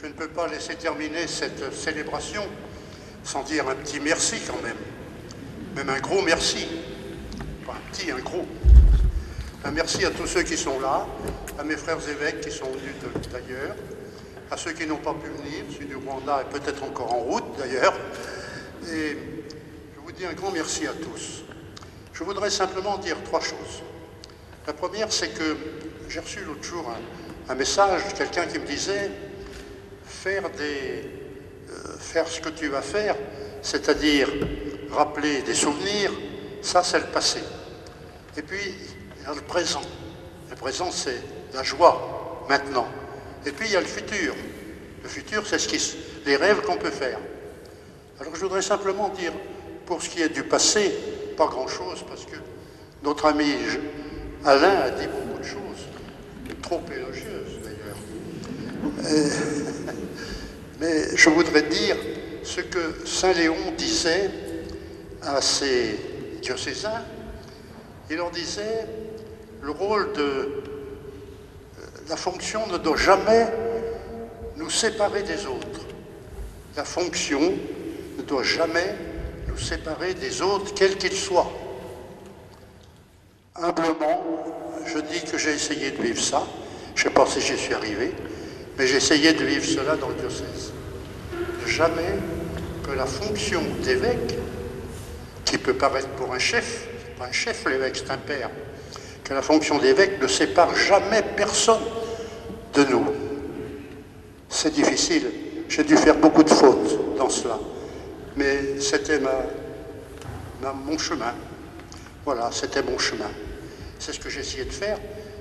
je ne peux pas laisser terminer cette célébration sans dire un petit merci quand même. Même un gros merci. Pas un petit, un gros. Un merci à tous ceux qui sont là, à mes frères évêques qui sont venus d'ailleurs, à ceux qui n'ont pas pu venir, celui du Rwanda est peut-être encore en route d'ailleurs. Et je vous dis un grand merci à tous. Je voudrais simplement dire trois choses. La première, c'est que j'ai reçu l'autre jour un message de quelqu'un qui me disait faire ce que tu vas faire, c'est-à-dire rappeler des souvenirs, ça c'est le passé. Et puis, il y a le présent. Le présent, c'est la joie, maintenant. Et puis, il y a le futur. Le futur, c'est les rêves qu'on peut faire. Alors, je voudrais simplement dire, pour ce qui est du passé, pas grand-chose, parce que notre ami Alain a dit beaucoup de choses, trop élogieuses d'ailleurs. Mais je voudrais dire ce que Saint Léon disait à ses diocésains. Il leur disait, le rôle de la fonction ne doit jamais nous séparer des autres. La fonction ne doit jamais nous séparer des autres, quels qu'ils soient. Humblement, je dis que j'ai essayé de vivre ça. Je ne sais pas si j'y suis arrivé, mais j'ai essayé de vivre cela dans le diocèse. Jamais que la fonction d'évêque, qui peut paraître pour un chef, c'est pas un chef l'évêque, c'est un père, que la fonction d'évêque ne sépare jamais personne de nous. C'est difficile, j'ai dû faire beaucoup de fautes dans cela, mais c'était mon chemin. Voilà, c'était mon chemin. C'est ce que j'ai essayé de faire,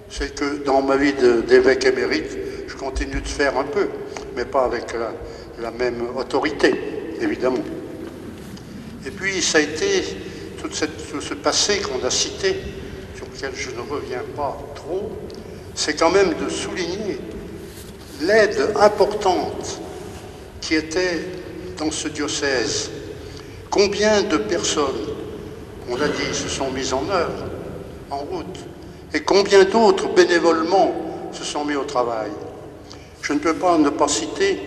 c'est que dans ma vie d'évêque émérite, je continue de faire un peu, mais pas avec la même autorité, évidemment. Et puis, ça a été tout ce passé qu'on a cité, sur lequel je ne reviens pas trop, c'est quand même de souligner l'aide importante qui était dans ce diocèse. Combien de personnes, on l'a dit, se sont mises en œuvre, en route, et combien d'autres bénévolement se sont mis au travail. Je ne peux pas ne pas citer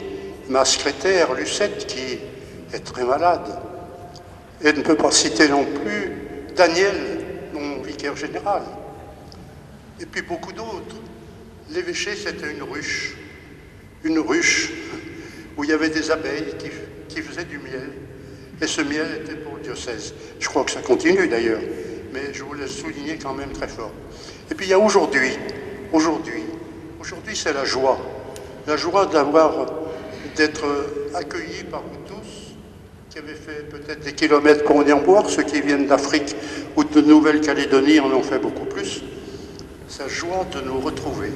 ma secrétaire Lucette qui est très malade, et je ne peux pas citer non plus Daniel, mon vicaire général, et puis beaucoup d'autres. L'évêché, c'était une ruche où il y avait des abeilles qui faisaient du miel, et ce miel était pour le diocèse. Je crois que ça continue d'ailleurs, mais je voulais le souligner quand même très fort. Et puis il y a aujourd'hui, c'est la joie d'être accueillis par vous tous, qui avez fait peut-être des kilomètres pour venir boire, ceux qui viennent d'Afrique ou de Nouvelle-Calédonie en ont fait beaucoup plus. C'est la joie de nous retrouver,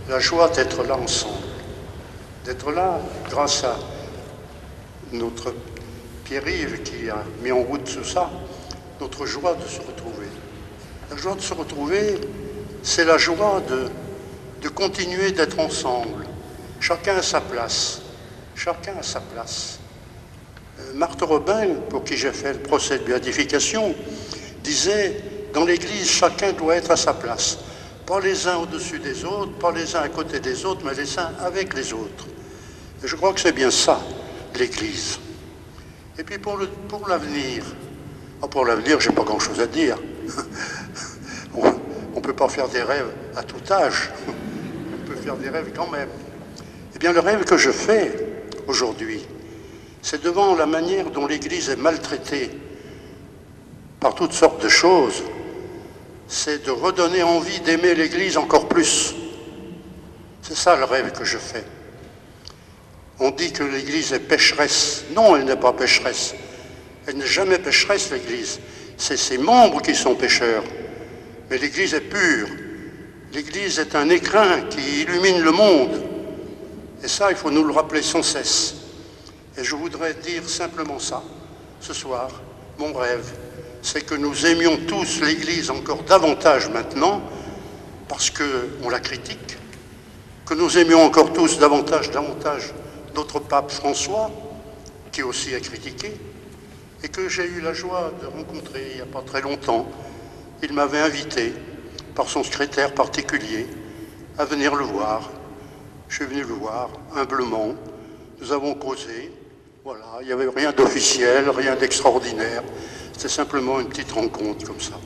la joie d'être là ensemble, d'être là grâce à notre Pierre-Yves qui a mis en route tout ça, notre joie de se retrouver. La joie de se retrouver, c'est la joie de continuer d'être ensemble, chacun à sa place, chacun à sa place. Marthe Robin, pour qui j'ai fait le procès de béatification, disait, dans l'Église, chacun doit être à sa place. Pas les uns au-dessus des autres, pas les uns à côté des autres, mais les uns avec les autres. Et je crois que c'est bien ça, l'Église. Et puis pour l'avenir, pour l'avenir, j'ai pas grand-chose à dire. On ne peut pas faire des rêves à tout âge. On peut faire des rêves quand même. Eh bien, le rêve que je fais aujourd'hui, c'est devant la manière dont l'Église est maltraitée par toutes sortes de choses, c'est de redonner envie d'aimer l'Église encore plus. C'est ça le rêve que je fais. On dit que l'Église est pécheresse. Non, elle n'est pas pécheresse. Elle n'est jamais pécheresse, l'Église. C'est ses membres qui sont pécheurs. Mais l'Église est pure. L'Église est un écrin qui illumine le monde. Et ça, il faut nous le rappeler sans cesse. Et je voudrais dire simplement ça, ce soir. Mon rêve, c'est que nous aimions tous l'Église encore davantage maintenant, parce qu'on la critique, que nous aimions encore tous davantage notre pape François, qui aussi est critiqué, et que j'ai eu la joie de rencontrer il n'y a pas très longtemps. Il m'avait invité, par son secrétaire particulier, à venir le voir. Je suis venu le voir, humblement. Nous avons causé. Voilà, il n'y avait rien d'officiel, rien d'extraordinaire. C'était simplement une petite rencontre comme ça.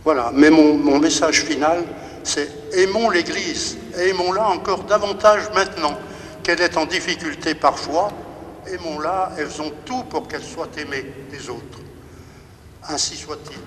Voilà, mais mon message final, c'est aimons l'Église, et aimons-la encore davantage maintenant qu'elle est en difficulté parfois. Aimons-la, elles ont tout pour qu'elle soit aimée des autres. Ainsi soit-il.